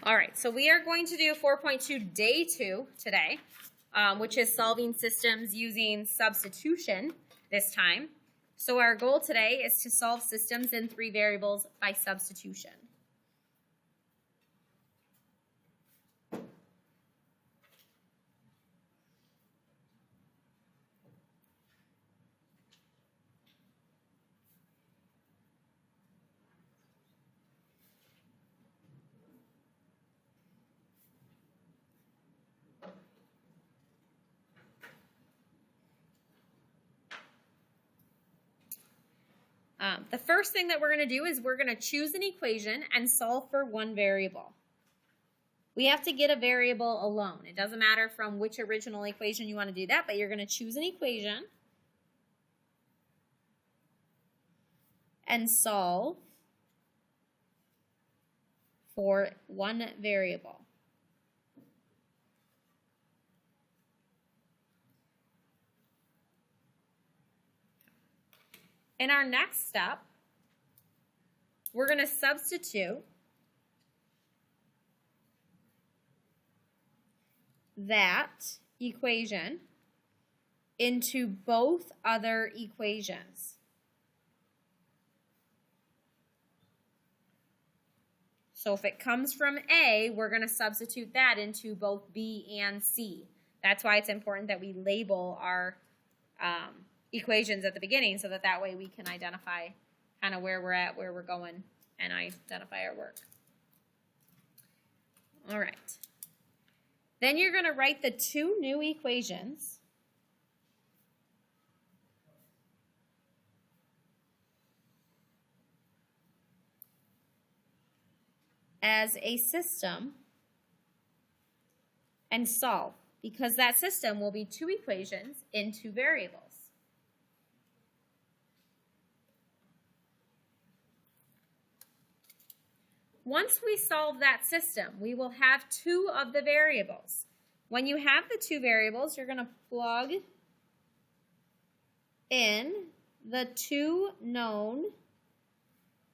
All right, so we are going to do 4.2 day 2 today, which is solving systems using substitution this time. So our goal today is to solve systems in 3 variables by substitution. The first thing that we're going to do is we're going to choose an equation and solve for one variable. We have to get a variable alone. It doesn't matter from which original equation you want to do that, but you're going to choose an equation and solve for one variable. In our next step, we're going to substitute that equation into both other equations. So if it comes from A, we're going to substitute that into both B and C. That's why it's important that we label our equations at the beginning so that way we can identify kind of where we're at, where we're going, and identify our work. All right. Then you're going to write the 2 new equations as a system and solve, because that system will be 2 equations in 2 variables. Once we solve that system, we will have 2 of the variables. When you have the 2 variables, you're going to plug in the 2 known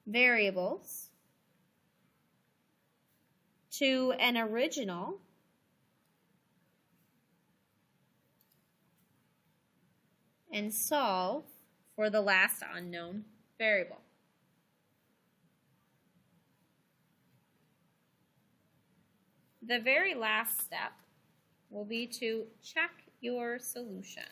variables to an original and solve for the last unknown variable. The very last step will be to check your solution.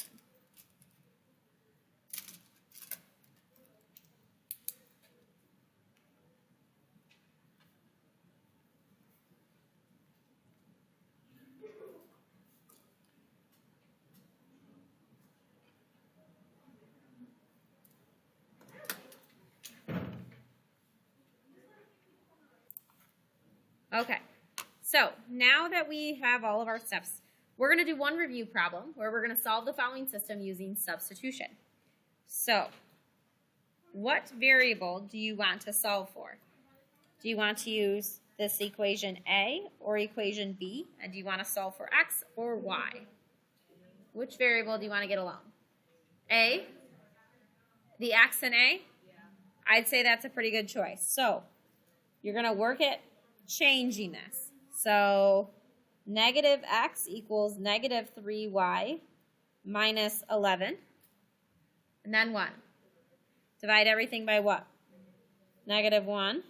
Okay. So now that we have all of our steps, we're going to do one review problem where we're going to solve the following system using substitution. So what variable do you want to solve for? Do you want to use this equation A or equation B? And do you want to solve for X or Y? Which variable do you want to get along? A? The X and A? I'd say that's a pretty good choice. So you're going to work at changing this. So negative x equals negative 3y minus 11. And then what? Divide everything by what? Negative 1.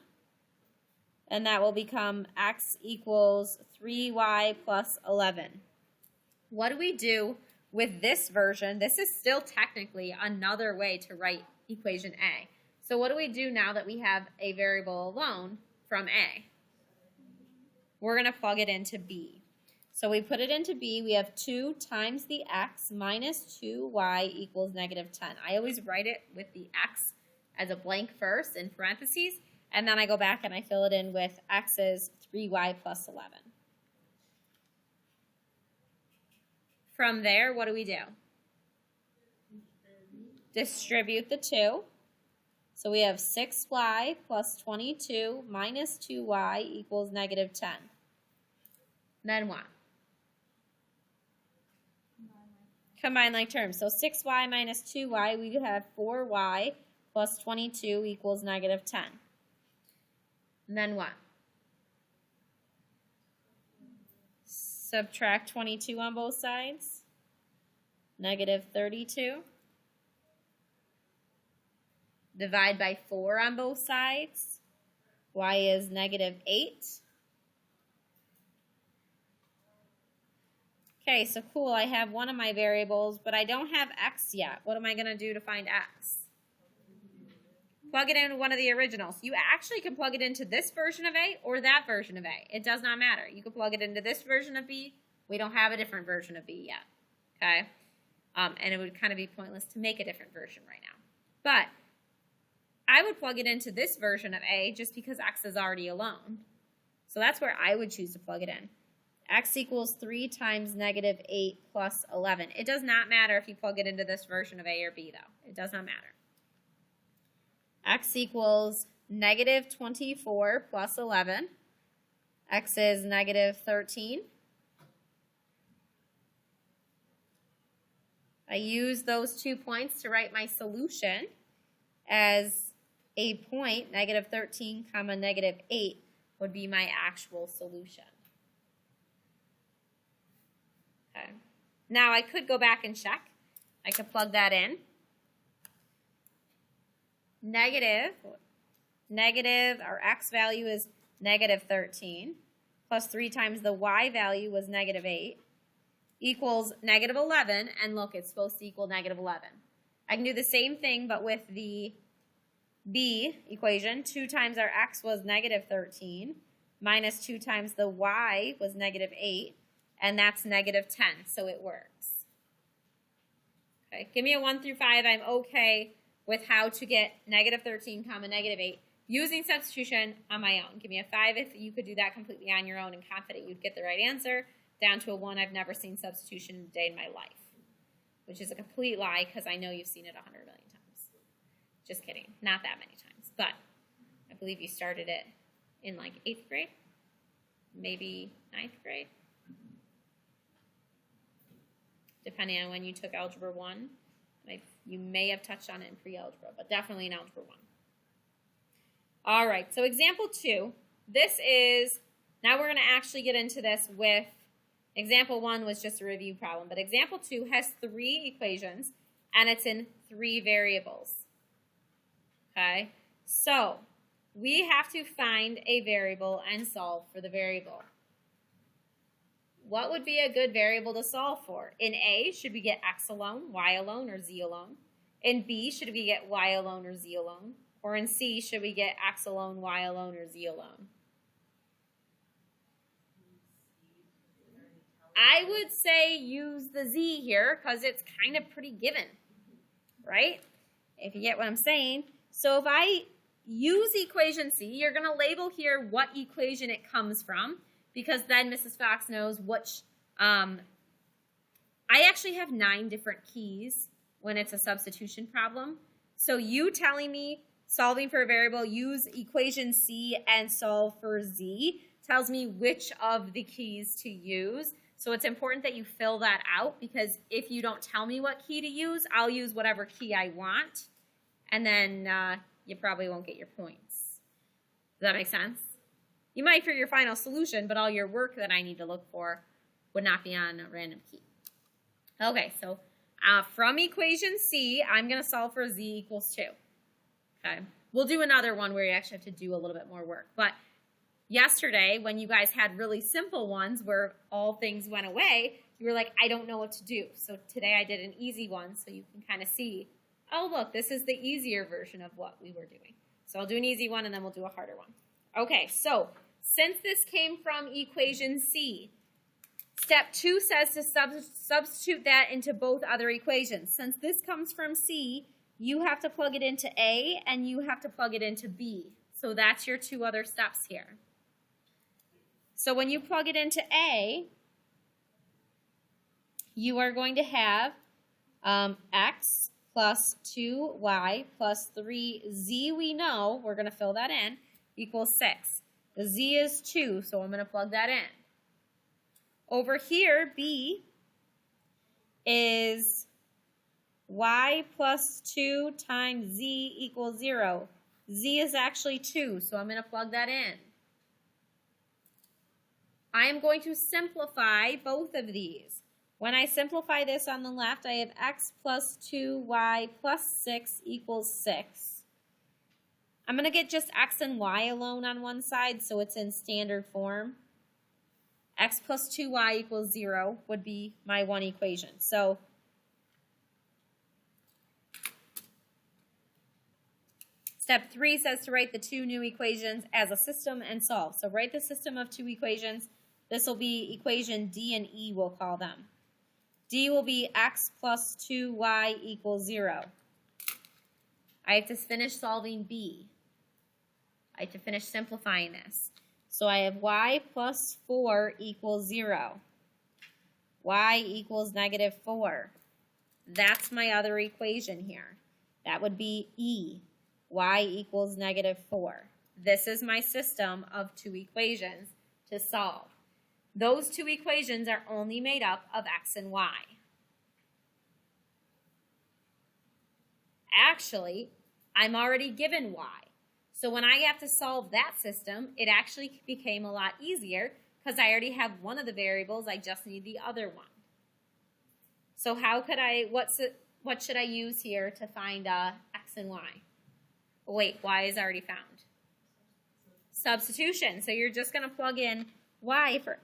And that will become x equals 3y plus 11. What do we do with this version? This is still technically another way to write equation A. So what do we do now that we have a variable alone from A? We're going to plug it into B. So we put it into B. We have 2 times the x minus 2y equals negative 10. I always write it with the x as a blank first in parentheses, and then I go back and I fill it in with x is 3y plus 11. From there, what do we do? Distribute the 2. So we have 6y plus 22 minus 2y equals negative 10. Then what? Combine like terms. So 6y minus 2y, we have 4y plus 22 equals negative 10. And then what? Subtract 22 on both sides. Negative 32. Divide by 4 on both sides. Y is negative 8. Okay, so cool, I have one of my variables, but I don't have x yet. What am I going to do to find x? Plug it into one of the originals. You actually can plug it into this version of A or that version of A. It does not matter. You can plug it into this version of B. We don't have a different version of B yet. Okay? And it would kind of be pointless to make a different version right now. But I would plug it into this version of A just because x is already alone. So that's where I would choose to plug it in. X equals 3 times negative 8 plus 11. It does not matter if you plug it into this version of A or B, though. It does not matter. X equals negative 24 plus 11. X is negative 13. I use those 2 points to write my solution as a point. Negative 13 comma negative 8 would be my actual solution. Okay. Now I could go back and check. I could plug that in. Negative, our x value is negative 13, plus 3 times the y value was negative 8, equals negative 11, and look, it's supposed to equal negative 11. I can do the same thing, but with the b equation. 2 times our x was negative 13, minus 2 times the y was negative 8, and that's negative 10, so it works. Okay, give me a 1 through 5. I'm okay with how to get negative 13 comma negative 8 using substitution on my own. Give me a 5 if you could do that completely on your own and confident you'd get the right answer. Down to a 1, I've never seen substitution in a day in my life, which is a complete lie because I know you've seen it 100 million times. Just kidding. Not that many times. But I believe you started it in like 8th grade, maybe 9th grade, depending on when you took Algebra 1. You may have touched on it in pre-algebra, but definitely in Algebra 1. All right, so example 2. This is, now we're going to actually get into this with, example 1 was just a review problem, but example 2 has 3 equations, and it's in 3 variables. Okay, so we have to find a variable and solve for the variable. What would be a good variable to solve for? In A, should we get x alone, y alone, or z alone? In B, should we get y alone or z alone? Or in C, should we get x alone, y alone, or z alone? I would say use the z here because it's kind of pretty given, right? If you get what I'm saying. So if I use equation C, you're going to label here what equation it comes from, because then Mrs. Fox knows which, I actually have 9 different keys when it's a substitution problem. So you telling me solving for a variable, use equation C and solve for Z tells me which of the keys to use. So it's important that you fill that out, because if you don't tell me what key to use, I'll use whatever key I want, and then you probably won't get your points. Does that make sense? You might for your final solution, but all your work that I need to look for would not be on a random key. Okay, so from equation C, I'm going to solve for Z equals 2. Okay, we'll do another one where you actually have to do a little bit more work. But yesterday, when you guys had really simple ones where all things went away, you were like, I don't know what to do. So today I did an easy one so you can kind of see, oh, look, this is the easier version of what we were doing. So I'll do an easy one and then we'll do a harder one. Okay, so since this came from equation C, step 2 says to substitute that into both other equations. Since this comes from C, you have to plug it into A and you have to plug it into B. So that's your 2 other steps here. So when you plug it into A, you are going to have x plus 2y plus 3z, we know, we're going to fill that in, equals 6. The z is 2, so I'm going to plug that in. Over here, B is y plus 2 times z equals 0. Z is actually 2, so I'm going to plug that in. I am going to simplify both of these. When I simplify this on the left, I have x plus 2y plus 6 equals 6. I'm going to get just x and y alone on one side, so it's in standard form. X plus 2y equals 0 would be my one equation. So step 3 says to write the two new equations as a system and solve. So write the system of two equations. This will be equation D and E, we'll call them. D will be x plus 2y equals 0. I have to finish solving B. I have to finish simplifying this. So I have y plus 4 equals 0. Y equals negative 4. That's my other equation here. That would be E. Y equals negative 4. This is my system of two equations to solve. Those two equations are only made up of x and y. Actually, I'm already given y. So when I have to solve that system, it actually became a lot easier because I already have one of the variables. I just need the other one. So how could what should I use here to find x and y? Oh, wait, y is already found. Substitution. So you're just going to plug in y for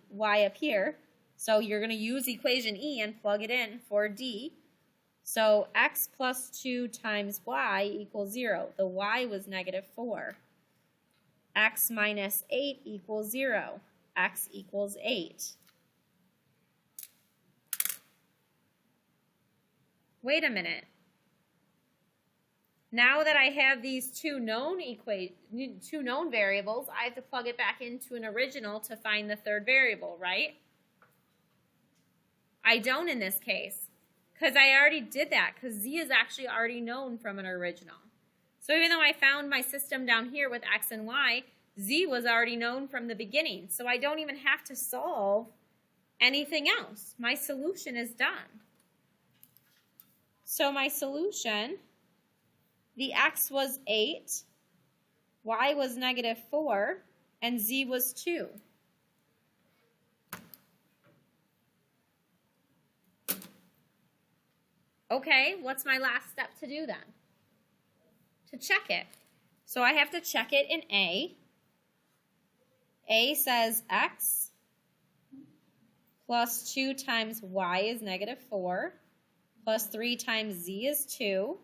y up here. So you're going to use equation E and plug it in for D. So x plus 2 times y equals 0. The y was negative 4. X minus 8 equals 0. X equals 8. Wait a minute. Now that I have these two known variables, I have to plug it back into an original to find the third variable, right? I don't in this case, because I already did that, because z is actually already known from an original. So even though I found my system down here with x and y, z was already known from the beginning. So I don't even have to solve anything else. My solution is done. So my solution, the x was 8, y was negative 4, and z was 2. Okay, what's my last step to do then? To check it. So I have to check it in A. A says x plus 2 times y is negative 4, plus 3 times z is 2,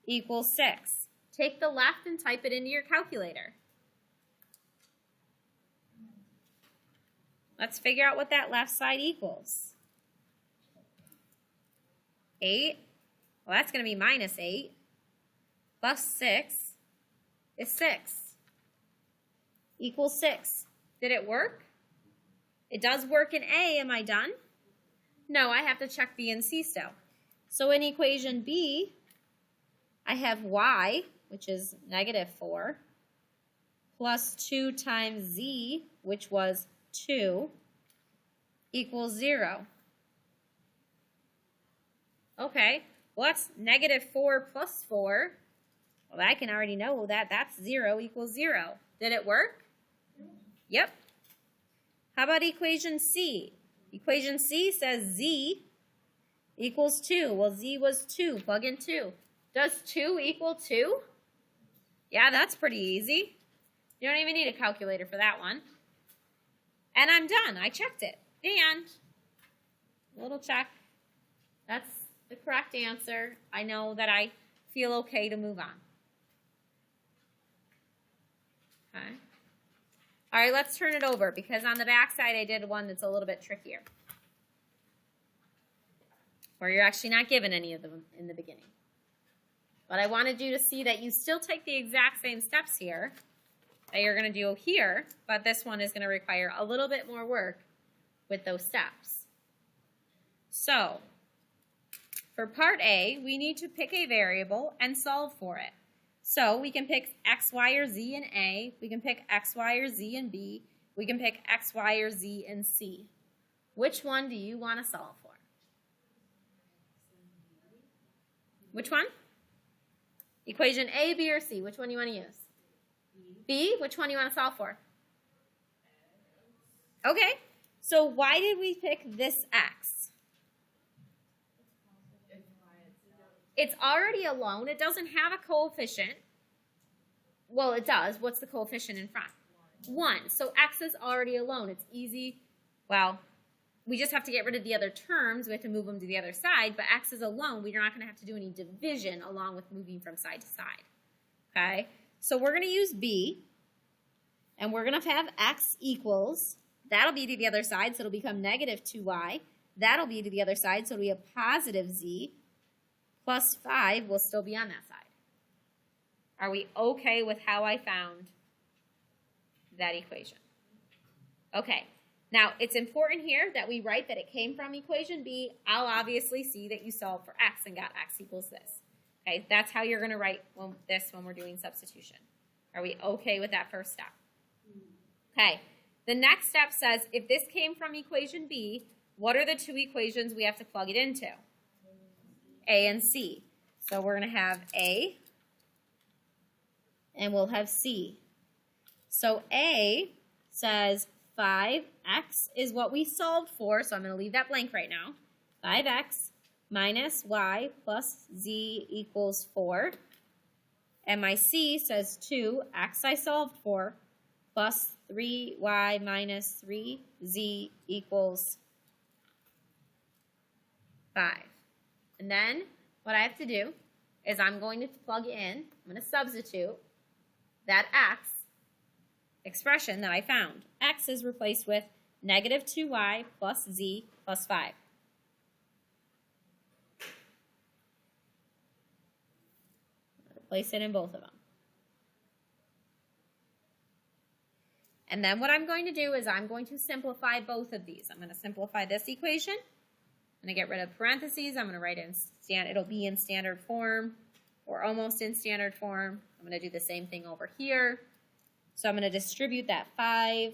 equals 6. Take the left and type it into your calculator. Let's figure out what that left side equals. 8, well, that's going to be minus 8, plus 6 is 6, equals 6. Did it work? It does work in A. Am I done? No, I have to check B and C still. So in equation B, I have y, which is negative 4, plus 2 times z, which was 2, equals 0. Okay, well, that's negative 4 plus 4. Well, I can already know that that's 0 equals 0. Did it work? Yep. How about equation C? Equation C says z equals 2. Well, z was 2. Plug in 2. Does 2 equal 2? Yeah, that's pretty easy. You don't even need a calculator for that one. And I'm done. I checked it. And little check. That's the correct answer. I know that I feel okay to move on. Okay. All right, let's turn it over because on the back side I did one that's a little bit trickier. Where you're actually not given any of them in the beginning. But I wanted you to see that you still take the exact same steps here that you're going to do here, but this one is going to require a little bit more work with those steps. So, for part A, we need to pick a variable and solve for it. So we can pick x, y, or z in A. We can pick x, y, or z in B. We can pick x, y, or z in C. Which one do you want to solve for? Which one? Equation A, B, or C. Which one do you want to use? B. Which one do you want to solve for? Okay, so why did we pick this x? It's already alone. It doesn't have a coefficient. Well, it does. What's the coefficient in front? 1. So x is already alone. It's easy. Well, we just have to get rid of the other terms. We have to move them to the other side, but x is alone. We're not going to have to do any division along with moving from side to side. Okay? So we're going to use b, and we're going to have x equals, that'll be to the other side, so it'll become negative 2y. That'll be to the other side, so it'll be a positive z, plus 5 will still be on that side. Are we okay with how I found that equation? Okay. Now, it's important here that we write that it came from equation B. I'll obviously see that you solved for x and got x equals this. Okay, that's how you're going to write this when we're doing substitution. Are we okay with that first step? Okay, the next step says if this came from equation B, what are the two equations we have to plug it into? A and C. So we're going to have A and we'll have C. So A says 5x is what we solved for, so I'm going to leave that blank right now. 5x minus y plus z equals 4. And my C says 2x I solved for plus 3y minus 3z equals 5. And then what I have to do is I'm going to plug in, I'm going to substitute that x expression that I found. X is replaced with negative 2y plus z plus 5. Place it in both of them. And then what I'm going to do is I'm going to simplify both of these. I'm going to simplify this equation. I'm going to get rid of parentheses. I'm going to write in it'll be in standard form or almost in standard form. I'm going to do the same thing over here. So I'm going to distribute that 5.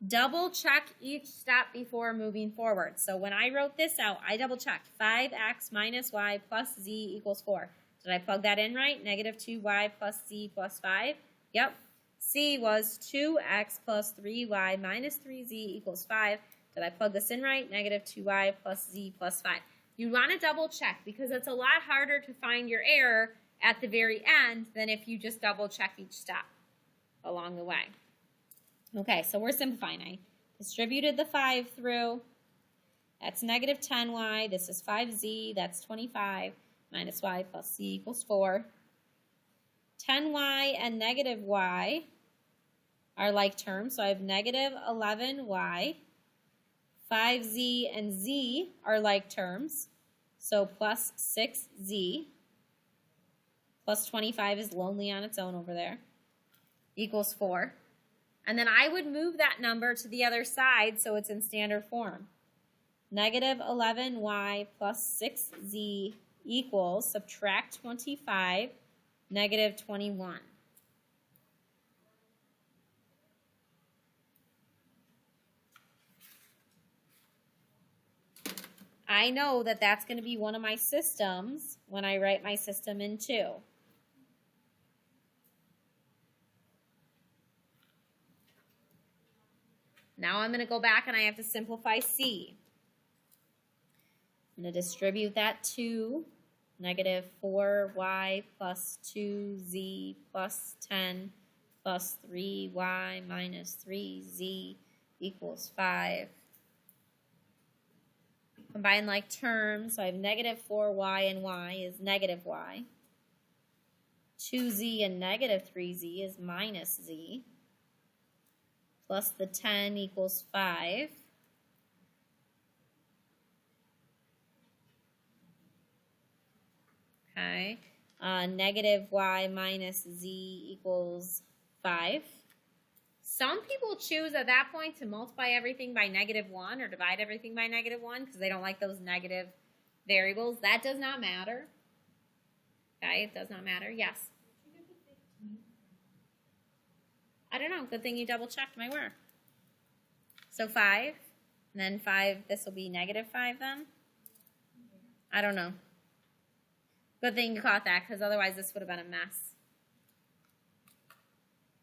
Double check each step before moving forward. So when I wrote this out, I double checked. 5x minus y plus z equals 4. Did I plug that in right? Negative 2y plus z plus 5. Yep. C was 2x plus 3y minus 3z equals 5. Did I plug this in right? Negative 2y plus z plus 5. You want to double check because it's a lot harder to find your error at the very end than if you just double check each step along the way. Okay, so we're simplifying. I distributed the 5 through. That's negative 10y. This is 5z. That's 25 minus y plus z equals 4. 10y and negative y are like terms, so I have negative 11y. 5z and z are like terms, so plus 6z. Plus 25 is lonely on its own over there. Equals 4. And then I would move that number to the other side so it's in standard form. Negative 11y plus 6z equals, subtract 25, negative 21. I know that that's going to be one of my systems when I write my system in 2. Now I'm going to go back and I have to simplify C. I'm going to distribute that 2, negative 4y plus 2z plus 10 plus 3y minus 3z equals 5. Combine like terms, so I have negative 4y and y is negative y. 2z and negative 3z is minus z. Plus the 10 equals 5. Okay. Negative y minus z equals 5. Some people choose at that point to multiply everything by negative 1 or divide everything by negative 1 because they don't like those negative variables. That does not matter. Okay, it does not matter. Yes. I don't know. Good thing you double checked my work. So 5, and then 5, this will be negative 5 then? I don't know. Good thing you caught that, because otherwise this would have been a mess.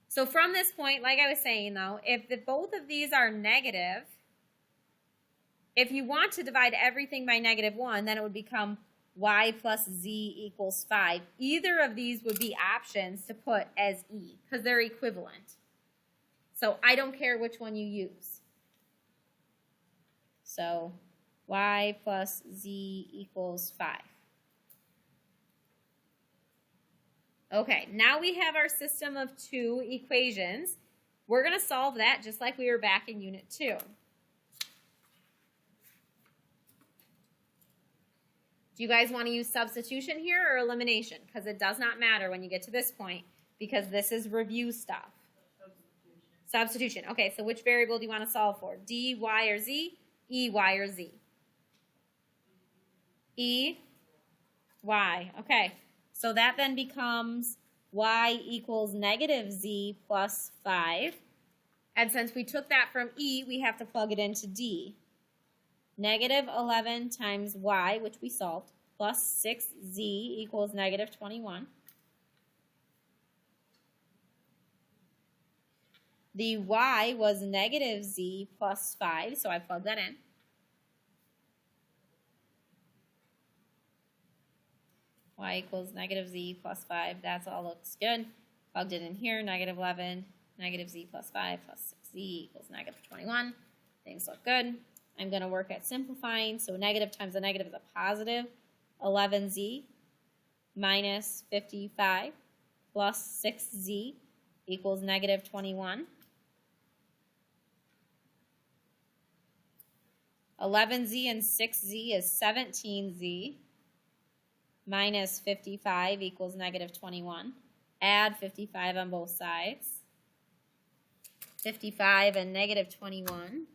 So from this point, like I was saying though, if both of these are negative, if you want to divide everything by -1, then it would become y plus z equals 5. Either of these would be options to put as e, because they're equivalent. So I don't care which one you use. So y plus z equals 5. Okay, now we have our system of 2 equations. We're going to solve that just like we were back in Unit 2. Do you guys want to use substitution here or elimination? Because it does not matter when you get to this point, because this is review stuff. Substitution. Okay, so which variable do you want to solve for? D, y, or z? E, y, or z? E, y. Okay, so that then becomes y equals -z plus 5. And since we took that from E, we have to plug it into D. -11 times y, which we solved, plus 6z equals -21. The y was -z plus 5, so I plugged that in. Y equals -z plus 5. That all looks good. Plugged it in here. -11, -z plus 5 plus 6z equals -21. Things look good. I'm going to work at simplifying. So negative times a negative is a positive. 11z minus 55 plus 6z equals -21. 11z and 6z is 17z minus 55 equals -21. Add 55 on both sides. 55 and -21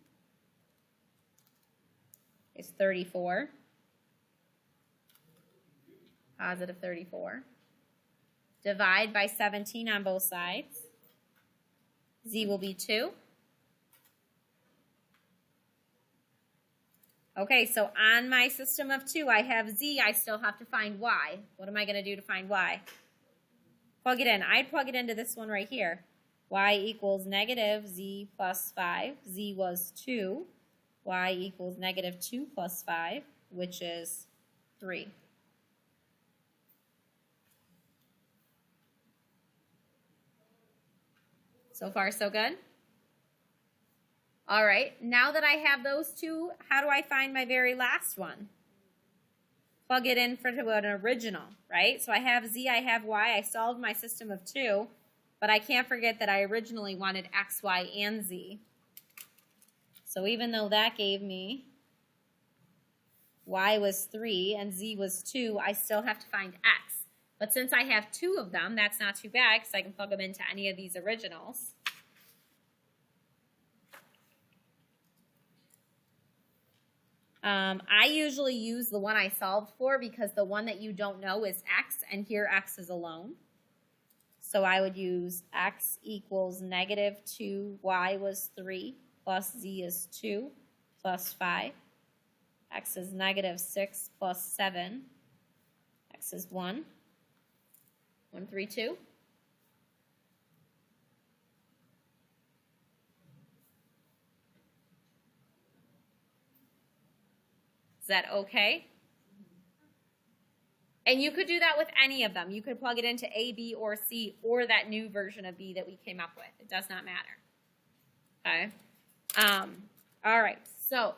is 34. Positive 34. Divide by 17 on both sides. Z will be 2. Okay, so on my system of 2, I have z. I still have to find y. What am I going to do to find y? Plug it in. I'd plug it into this one right here. Y equals -z plus 5. Z was 2. Y equals -2 plus 5, which is 3. So far, so good? All right, now that I have those two, how do I find my very last one? Plug it in for an original, right? So I have z, I have y. I solved my system of 2, but I can't forget that I originally wanted x, y, and z. So even though that gave me y was 3 and z was 2, I still have to find x. But since I have 2 of them, that's not too bad because I can plug them into any of these originals. I usually use the one I solved for because the one that you don't know is x, and here x is alone. So I would use x equals -2, y was 3, plus z is 2, plus 5. X is -6 plus 7. X is 1. 1, 3, 2. Is that okay? And you could do that with any of them. You could plug it into A, B, or C, or that new version of B that we came up with. It does not matter. Okay? All right, so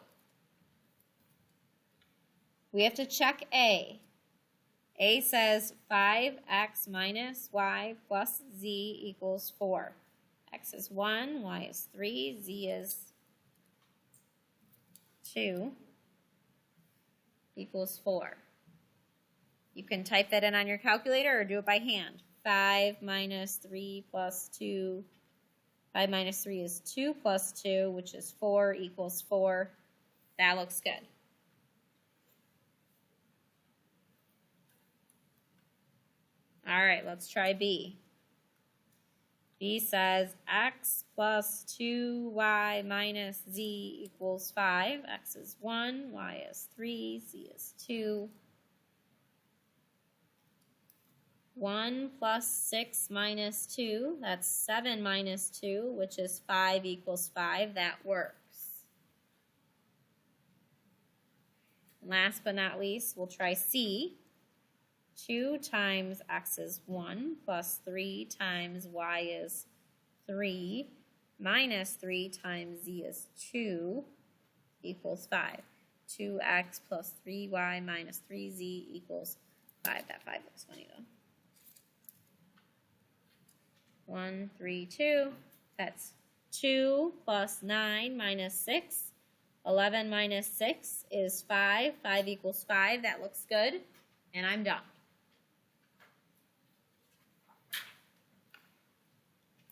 we have to check A. A says 5x minus y plus z equals 4. X is 1, y is 3, z is 2 equals 4. You can type that in on your calculator or do it by hand. 5 minus 3 plus 2. 5 minus 3 is 2 plus 2, which is 4 equals 4. That looks good. All right, let's try B. B says x plus 2y minus z equals 5. X is 1, y is 3, z is 2. 1 plus 6 minus 2, that's 7 minus 2, which is 5 equals 5. That works. Last but not least, we'll try C. 2 times x is 1 plus 3 times y is 3 minus 3 times z is 2 equals 5. 2x plus 3y minus 3z equals 5. That 5 looks funny though. 1, 3, 2. That's 2 plus 9 minus 6. 11 minus 6 is 5. 5 equals 5. That looks good. And I'm done.